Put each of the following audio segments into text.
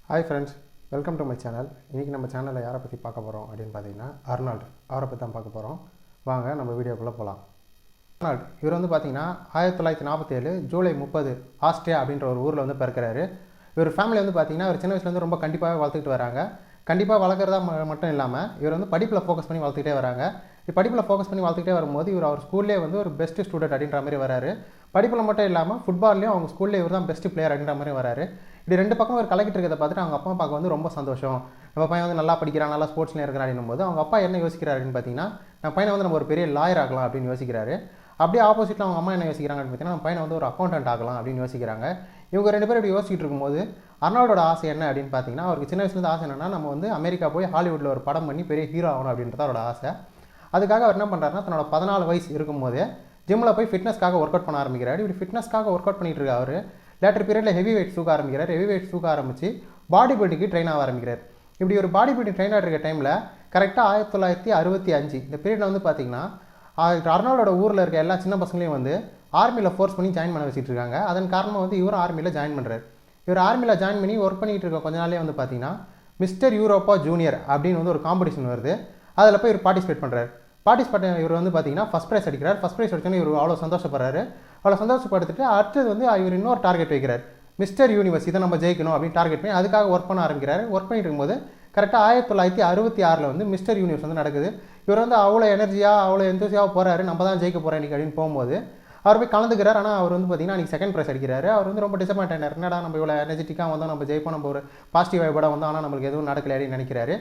Hi friends, welcome to my channel. இன்றைக்கி நம்ம சேனலில் யாரை பற்றி பார்க்க போகிறோம் அப்படின்னு பார்த்தீங்கன்னா அர்னால்டு. அவரை பற்றி தான் பார்க்க போகிறோம். வாங்க நம்ம வீடியோக்குள்ளே போகலாம். அர்னால்டு இவர் வந்து பார்த்தீங்கன்னா 1947 ஜூலை 30 ஆஸ்ட்ரியா அப்படின்ற ஒரு ஊரில் வந்து பிறக்கிறாரு. இவர் ஃபேமிலி வந்து பார்த்தீங்கன்னா அவர் சின்ன வயசுலேருந்து ரொம்ப கண்டிப்பாக வளர்த்துக்கிட்டு வராங்க. கண்டிப்பாக வளர்க்குறதா மட்டும் இல்லாமல் இவர் வந்து படிப்பில் ஃபோக்கஸ் பண்ணி வளர்த்துக்கிட்டே வராங்க. படிப்பில் ஃபோக்கஸ் பண்ணி வளர்த்துக்கிட்டே வரும்போது இவர் அவர் ஸ்கூல்லே வந்து ஒரு பெஸ்ட் ஸ்டூடெண்ட் அப்படின்ற மாதிரி வராரு. படிப்பில் மட்டும் இல்லாமல் ஃபுட்பால்லையும் அவங்க ஸ்கூல்லே இவர் தான் பெஸ்ட் பிளேயர் அப்படின்ற மாதிரி வராரு. இப்படி ரெண்டு பக்கம் ஒரு கலக்கிட்டு இருக்கிறத பார்த்துட்டு அவங்க அப்பா அப்பாவுக்கு வந்து ரொம்ப சந்தோஷம். நம்ம பையன் வந்து நல்லா படிக்கிறான், நல்லா ஸ்போர்ட்ஸ்லேயும் இருக்கிறான் அப்படின்னும் போது அவங்க அப்பா என்ன யோசிக்கிறாரு அப்படின்னு பார்த்தீங்கன்னா, நம்ம பையனை வந்து நம்ம ஒரு பெரிய லாயர் ஆகலாம் அப்படின்னு யோசிக்கிறாரு. அப்படியே ஆப்போசிட்டில் அவங்க அம்மா என்ன யோசிக்கிறாங்க அப்படின்னு பார்த்தீங்கன்னா, நம்ம பையனை வந்து ஒரு அக்கௌண்டன்ட் ஆகலாம் அப்படின்னு யோசிக்கிறாங்க. இவங்க ரெண்டு பேரும் இப்படி யோசிச்சுட்டு இருக்கும்போது அர்னால்டோட ஆசை என்ன அப்படின்னு பார்த்தீங்கன்னா, அவருக்கு சின்ன வயசுலேருந்து ஆசை என்னன்னா நம்ம வந்து அமெரிக்கா போய் ஹாலிவுட்டில் ஒரு படம் பண்ணி பெரிய ஹீரோ ஆகணும் அப்படின்றது அவரோட ஆசை. அதுக்காக அவர் என்ன பண்ணுறாருன்னா, தன்னோட 14 வயசு இருக்கும்போது ஜிம்மில் போய் ஃபிட்னஸ்க்காக ஒர்க் அவுட் பண்ண ஆரம்பிக்கிறாரு. இப்படி ஃபிட்னஸ்க்காக ஒர்க் அவுட் பண்ணிட்டு இருக்க அவர் லேட்டர் பீரியடில் ஹெவி வெயிட் தூக்க ஆரம்பிக்கிறார். ஹெவி வெயிட் தூக்க ஆரம்பித்து பாடி பில்டிங்க்கு ட்ரெயின் ஆக ஆரம்பிக்கிறார். இப்படி ஒரு பாடி பில்டிங் ட்ரெயின் ஆகிட்டு இருக்க டைமில் கரெக்டாக 1965 இந்த பீரியடில் வந்து பார்த்தீங்கன்னா அர்னால்டோட ஊரில் இருக்க எல்லா சின்ன பசங்களையும் வந்து ஆர்மியில் ஃபோர்ஸ் பண்ணி ஜாயின் பண்ண வச்சுட்டு இருக்காங்க. அதன் காரணமாக வந்து இவரும் ஆர்மியில் ஜாயின் பண்ணுறாரு. இவர் ஆர்மியில் ஜாயின் பண்ணி ஒர்க் பண்ணிகிட்டு இருக்க கொஞ்ச நாளே வந்து பார்த்தீங்கன்னா மிஸ்டர் யூரோப்பா ஜூனியர் அப்படின்னு வந்து ஒரு காம்படிஷன் வருது. அதில் போய் இவர் பார்ட்டிசிபேட் பண்ணுறாரு. இவர் வந்து பார்த்தீங்கன்னா ஃபஸ்ட் ப்ரைஸ் அடிக்கிறார். ஃபஸ்ட் ப்ரைஸ் அடிச்சோன்னே இவர் அவ்வளோ சந்தோஷப்படுறாரு. அவ்வளோ சந்தோஷப்படுத்திட்டு அடுத்தது வந்து இவர் இன்னொரு டார்கெட் வைக்கிறார். மிஸ்டர் யூனிவர்ஸ், இதை நம்ம ஜெயிக்கணும் அப்படின்னு டார்கெட் பண்ணி அதுக்காக ஒர்க் பண்ண ஆரம்பிக்கிறார். ஒர்க் பண்ணிட்டு இருக்கும்போது கரெக்டாக 1966 வந்து மிஸ்டர் யூனிவர்ஸ் வந்து நடக்குது. இவர் வந்து அவ்வளோ எனர்ஜியாக அவ்வளோ எந்தூசியாக போகிறாரு, நம்ம தான் ஜெயிக்க போகிறோம் இன்றைக்கி அப்படின்னு போகும்போது அவர் போய் கலந்துக்கிறார். ஆனால் அவர் வந்து பார்த்தீங்கன்னா அன்றைக்கி செகண்ட் ப்ரைஸ் அடிக்கிறாரு. அவர் வந்து ரொம்ப டிசப்பாயிண்ட் ஆனார். என்னடா நம்ம இவ்வளோ எனர்ஜெட்டிக்காக வந்தோம், நம்ம ஜெயிப்போம், நம்ம ஒரு பாசிட்டிவ் வைபோட வந்தோம், ஆனால் நம்மளுக்கு எதுவும் நடக்கல அப்படின்னு நினைக்கிறாரு.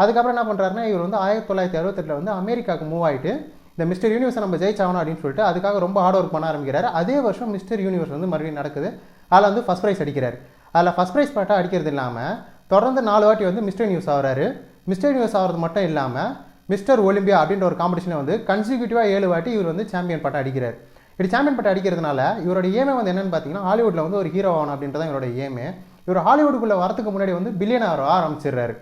அதுக்கப்புறம் என்ன பண்ணுறாருன்னா, இவர் வந்து 1968 வந்து அமெரிக்காவுக்கு மூவ் ஆகிட்டு இந்த மிஸ்டர் யூனிவர்ஸை நம்ம ஜெயிச்சாகணும் அப்படின்னு சொல்லிட்டு அதுக்காக ரொம்ப ஹார்ட் ஒர்க் பண்ண ஆரம்பிக்கிறார். அதே வருஷம் மிஸ்டர் யூனிவர்ஸ் வந்து மறுபடியும் நடக்குது. அதில் வந்து ஃபஸ்ட் ப்ரைஸ் அடிக்கிறார். அதில் ஃபஸ்ட் ப்ரைஸ் பாட்டாக அடிக்கிறது இல்லாமல் தொடர்ந்து 4 வாட்டி வந்து மிஸ்டர் யூனிவர்ஸ் ஆகிறாரு. மிஸ்டர் யூனிவர்ஸ் ஆகிறது மட்டும் இல்லாமல் மிஸ்டர் ஒலிம்பியா அப்படின்ற ஒரு காம்படிஷனை வந்து கன்சிக்யூட்டிவாக 7 வாட்டி இவர் வந்து சாம்பியன் பட்டம் அடிக்கிறார். இப்படி சாம்பியன் பட்டம் அடிக்கிறதுனால இவரோட ஏமே வந்து என்னென்னு பார்த்தீங்கன்னா, ஹாலிவுட்டில் வந்து ஒரு ஹீரோ ஆகணும் அப்படின்றதான் இவரோட ஏமே. இவர் ஹாலிவுட்டுக்குள்ளே வரதுக்கு முன்னாடி வந்து பில்லியனர் ஆரம்பிச்சிடுறாரு.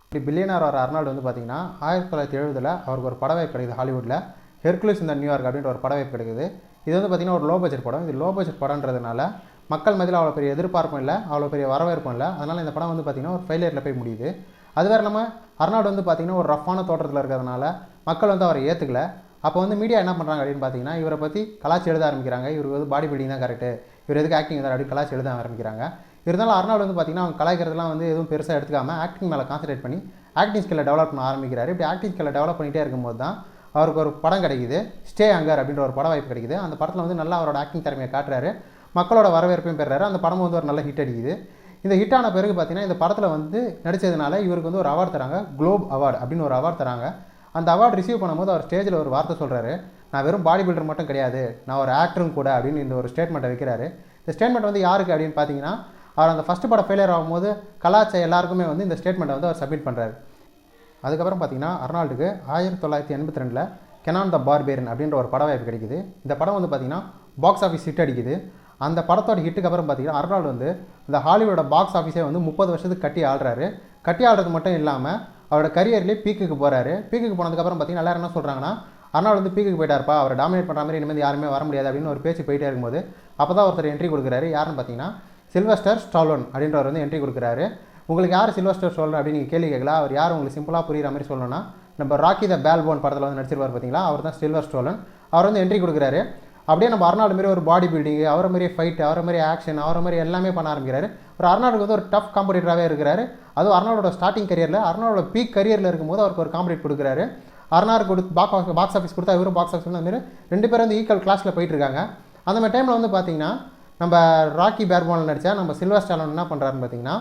இப்படி பில்லியனர் வர அர்னால்டு வந்து பார்த்தீங்கன்னா 1970 அவருக்கு ஒரு படம் வாய்ப்பு கிடைக்குது ஹாலிவுட்டில். ஹெர்குலிஸ் இந்த நியூயார்க் அப்படின்ற ஒரு படம் வாய்ப்பு கிடைக்குது. இது வந்து பார்த்தீங்கன்னா ஒரு லோ பட்ஜெட் படம். இது லோ பட்ஜெட் படம்ன்றதுனால மக்கள் மத்தியில் அவ்வளோ பெரிய எதிர்பார்ப்பும் இல்லை, அவ்வளோ பெரிய வரவேற்பும் இல்லை. அதனால் இந்த படம் வந்து பார்த்தீங்கன்னா ஒரு ஃபெயிலியரில் போய் முடியுது. அது வேறு நம்ம அர்னால்டு வந்து பார்த்தீங்கன்னா ஒரு ரஃப்பான தோற்றத்தில் இருக்கிறதுனால மக்கள் வந்து அவரை ஏற்றுக்கல. அப்போ வந்து மீடியா என்ன பண்ணுறாங்க அப்படின்னு பார்த்தீங்கன்னா, இவரை பற்றி கலாச்சி எழுத ஆரம்பிக்கிறாங்க. இவருக்கு வந்து பாடி பில்டிங் தான் கரெக்டு, இவர் எதுக்கு ஆக்டிங் தான் அப்படி கலாச்சி எழுத ஆரம்பிக்கிறாங்க. இருந்தாலும் அர்னால்டு வந்து பார்த்தீங்கன்னா அவங்க கலாய்க்கிறதுலாம் வந்து எதுவும் பெருசாக எடுத்துக்காமல் ஆக்டிங் மேலே கான்சன்ட்ரேட் பண்ணி ஆக்டிங் ஸ்கில்லை டெவலப் பண்ண ஆரம்பிக்கிறாரு. இப்படி ஆக்டிங் ஸ்கில்லை டெவலப் பண்ணிகிட்டே இருக்கும்போது தான் அவருக்கு ஒரு படம் கிடைக்குது, ஸ்டே அங்கர் அப்படின்ற ஒரு படம் வாய்ப்பு கிடைக்குது. அந்த படத்தில் வந்து நல்லா அவரோட ஆக்டிங் திறமையை காட்டுறாரு. மக்களோட வரவேற்பையும் பெறாரு. அந்த படம் வந்து ஒரு நல்ல ஹிட் அடிக்குது. இந்த ஹிட் ஆன பிறகு பார்த்தீங்கன்னா இந்த படத்தில் வந்து நடித்ததுனால இவருக்கு வந்து ஒரு அவார்டு தராங்க, குளோப் அவார்டு அப்படின்னு ஒரு அவார்டு தராங்க. அந்த அவார்டு ரிசீவ் பண்ணும்போது அவர் ஸ்டேஜில் ஒரு வார்த்தை சொல்கிறாரு, நான் வெறும் பாடி பில்டர் மட்டும் கிடையாது, நான் ஒரு ஆக்டரும் கூட அப்படின்னு இந்த ஒரு ஸ்டேட்மெண்ட்டை வைக்கிறாரு. இந்த ஸ்டேட்மெண்ட் வந்து யாருக்கு அப்படின்னு பார்த்தீங்கன்னா, அவர் அந்த ஃபஸ்ட்டு படம் ஃபெயிலியர் ஆகும்போது கலாச்சா எல்லாருக்குமே வந்து இந்த ஸ்டேட்மெண்ட்டை வந்து அவர் சப்மிட் பண்ணுறாரு. அதுக்கப்புறம் பார்த்தீங்கன்னா அர்னால்டுக்கு 1982 கெனான் த பார்பேரியன் அப்படின்ற ஒரு பட வாய்ப்பு கிடைக்குது. இந்த படம் வந்து பார்த்தீங்கன்னா பாக்ஸ் ஆஃபீஸ் ஹிட் அடிக்குது. அந்த படத்தோட ஹிட்டுக்கு அப்புறம் பார்த்தீங்கன்னா அர்னால்டு வந்து இந்த ஹாலிவுட்டோட பாக்ஸ் ஆஃபீஸே வந்து 30 வருஷத்துக்கு கட்டி ஆள்றாரு. கட்டி ஆள்றது மட்டும் இல்லாமல் அவரோட கரியர்லேயே பீக்குக்கு போகிறாரு. பீக்குக்கு போனதுக்கப்புறம் பார்த்தீங்கன்னா எல்லாரும் என்ன சொல்கிறாங்கன்னா, அர்னால்டு வந்து பீக்குக்கு போயிட்டார்ப்பா, அவரை டாமினேட் பண்ணுற மாதிரி இனிமேல் யாருமே வர முடியாது அப்படின்னு ஒரு பேச்சு போயிட்டே இருக்கும்போது அப்போ தான் ஒருத்தர் என்ட்ரி கொடுக்குறாரு. யாருன்னு பார்த்தீங்கன்னா சில்வஸ்டர் ஸ்டாலோன் அப்படின்றவர் வந்து என்ட்ரி கொடுக்குறாரு. உங்களுக்கு யார் சில்வஸ்டர் ஸ்டாலோன் அப்படின்னு நீங்கள் கேள்வி கேட்கலாம். அவர் யார் உங்களுக்கு சிம்பிளாக புரிகிற மாதிரி சொல்லணும்னா, நம்ம ராக்கி த பேல்போன் படத்தில் வந்து நடிச்சிருப்பார் பார்த்தீங்களா, அவர் தான் சில்வர் ஸ்டாலோன். அவர் வந்து என்ட்ரி கொடுக்குறாரு. அப்படியே நம்ம அர்னால்டு மாரி ஒரு பாடி பில்டிங், அவரை மாதிரியே ஃபைட், அவரை மாதிரி ஆக்ஷன், அவரை மாதிரி எல்லாமே பண்ண ஆரம்பிக்கிறாரு. ஒரு அர்னால்டுக்கு வந்து ஒரு டஃப் காம்படிட்டராகவே இருக்கிறாரு. அதுவும் அர்னால்டோட ஸ்டார்டிங் கரியரில் அர்னால்டோட பீக் கரியரில் இருக்கும்போது அவருக்கு ஒரு காம்படிட் கொடுக்குறாரு. அர்னால்டு பாக்ஸ் ஆஃபீஸ் கொடுத்தா இவரும் பாக்ஸ் ஆஃபீஸ் அந்த மாதிரி 2 பேரும் வந்து ஈக்குவல் கிளாஸில் போயிட்டு இருக்காங்க. அந்த மாதிரி டைமில் வந்து பார்த்தீங்கன்னா நம்ம ராக்கி பேர்போனில் நடித்தா நம்ம சில்வர் ஸ்டாலோன் என்ன பண்ணுறாருன்னு பார்த்தீங்கன்னா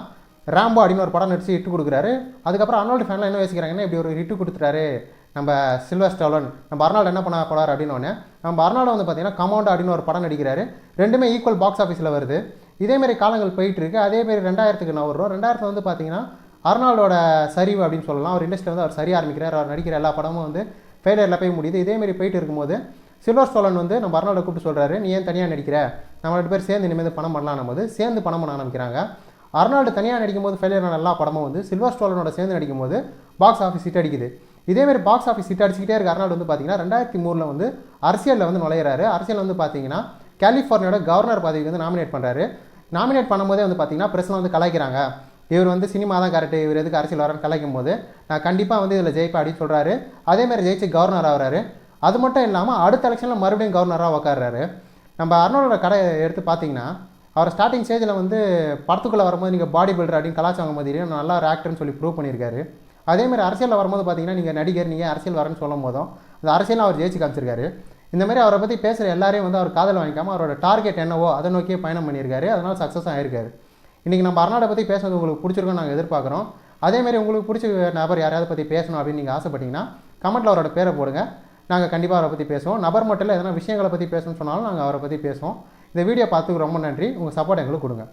ராம்போ அப்படின்னு ஒரு படம் நடிச்சு ஹிட்டு கொடுக்குறாரு. அதுக்கப்புறம் அர்னால்டு ஃபேன்லாம் என்ன யோசிக்கிறாங்கன்னா, இப்படி ஒரு ஹிட்டு கொடுத்துட்டாரு நம்ம சில்வர் ஸ்டாலோன், நம்ம அர்னால்டு என்ன பண்ண போகிறார் அப்படின்னு நம்ம அர்னால்டு வந்து பார்த்தீங்கன்னா கமாண்டோ அப்படின்னு ஒரு படம் நடிக்கிறாரு. ரெண்டுமே ஈக்குவல் பாக்ஸ் ஆஃபீஸில் வருது. இதேமாரி காலங்கள் போயிட்டுருக்கு. அதேமாரி 2000க்கு நான் வரும். 2000 வந்து பார்த்தீங்கன்னா அர்னால்டோட சரிவு அப்படின்னு சொல்லலாம். அவர் இண்டஸ்ட்ரியில் வந்து அவர் சரி ஆரம்பிக்கிறார். அவர் நடிக்கிற எல்லா படமும் வந்து ஃபெயிலியரில் போய் முடியுது. இதேமாரி போயிட்டு இருக்கும்போது சில்வர் ஸ்டாலோன் வந்து நம்ம அர்னால்டை கூப்பிட்டு சொல்கிறாரு, நீ ஏன் தனியாக நடிக்கிற, நம்ம 2 பேர் சேர்ந்து இனிமேல் பணம் பண்ணலாம் போது சேர்ந்து பணம் பண்ண ஆரம்பிக்கிறாங்க. அர்னால்டு தனியாக நடிக்கும்போது ஃபெயிலியர் ஆன எல்லா படமும் வந்து சில்வர் ஸ்டாலோனோட சேர்ந்து நடிக்கும்போது பாக்ஸ் ஆஃபீஸ் ஹிட் அடிக்குது. இதேமாரி பாக்ஸ் ஆஃபீஸ் ஹிட் அடிச்சுக்கிட்டே இருக்க அர்னால்டு வந்து பார்த்தீங்கன்னா 2003 வந்து அரசியலில் வந்து நுழையிறாரு. அரசியல் வந்து பார்த்தீங்கன்னா கலிஃபோர்னியாவோட கவர்னர் பதவிக்கு வந்து நாமினேட் பண்ணுறாரு. நாமினேட் பண்ணும்போதே வந்து பார்த்தீங்கன்னா பிரஸ்லாம் வந்து கலாய்க்கிறாங்க, இவர் வந்து சினிமா தான் கரெக்டு, இவர் எதுக்கு அரசியல் வரன்னு கலைக்கும் போது நான் கண்டிப்பாக வந்து இதில் ஜெயிப்பேன் அப்படின்னு சொல்கிறாரு. அதேமாதிரி ஜெயிச்சு கவர்னர் ஆகிறாரு. அது மட்டும் இல்லாமல் அடுத்த எலெக்ஷனில் மறுபடியும் கவர்னராக உட்கார்றாரு. நம்ம அர்னால்டோட கடை எடுத்து பார்த்தீங்கன்னா அவர் ஸ்டார்டிங் ஸ்டேஜில் வந்து படத்துக்குள்ளே வரும்போது நீங்கள் பாடி பில்டர் அப்படின்னு கலாச்சாங்க மாதிரி நல்லா ஒரு ஆக்டர்னு சொல்லி ப்ரூவ் பண்ணியிருக்காரு. அதேமாதிரி அரசியலில் வரும்போது பார்த்தீங்கன்னா நீங்கள் நடிகர், நீங்கள் அரசியல் வரேன்னு சொல்லும் போதும் அந்த அரசியலில் அவர் ஜெயிச்சு காமிச்சிருக்காரு. இந்தமாதிரி அவரை பற்றி பேசுகிற எல்லாரையும் வந்து அவர் காதல் வாங்கிக்காமல் அவரோட டார்கெட் என்னவோ அதை நோக்கியே பயணம் பண்ணியிருக்காரு. அதனால் சக்ஸஸ் ஆகிருக்காரு. இன்றைக்கி நம்ம அர்னால்டை பற்றி பேசுறது உங்களுக்கு பிடிச்சிருக்குன்னு நாங்கள் எதிர்பார்க்குறோம். அதேமாதிரி உங்களுக்கு பிடிச்ச நபர் யாரையாவது பற்றி பேசணும் அப்படின்னு நீங்கள் ஆசைப்பட்டீங்கன்னா கமெண்ட்டில் அவரோட பேரை போடுங்க. நாங்கள் கண்டிப்பாக அவரை பற்றி பேசுவோம். நபர் மட்டும் இல்லை, எதனா விஷயங்களை பற்றி பேசணும்னு சொன்னாலும் நாங்கள் அவரை பற்றி பேசுவோம். இந்த வீடியோ பார்த்துக்கு ரொம்ப நன்றி. உங்கள் சப்போர்ட் எங்களுக்கு கொடுங்க.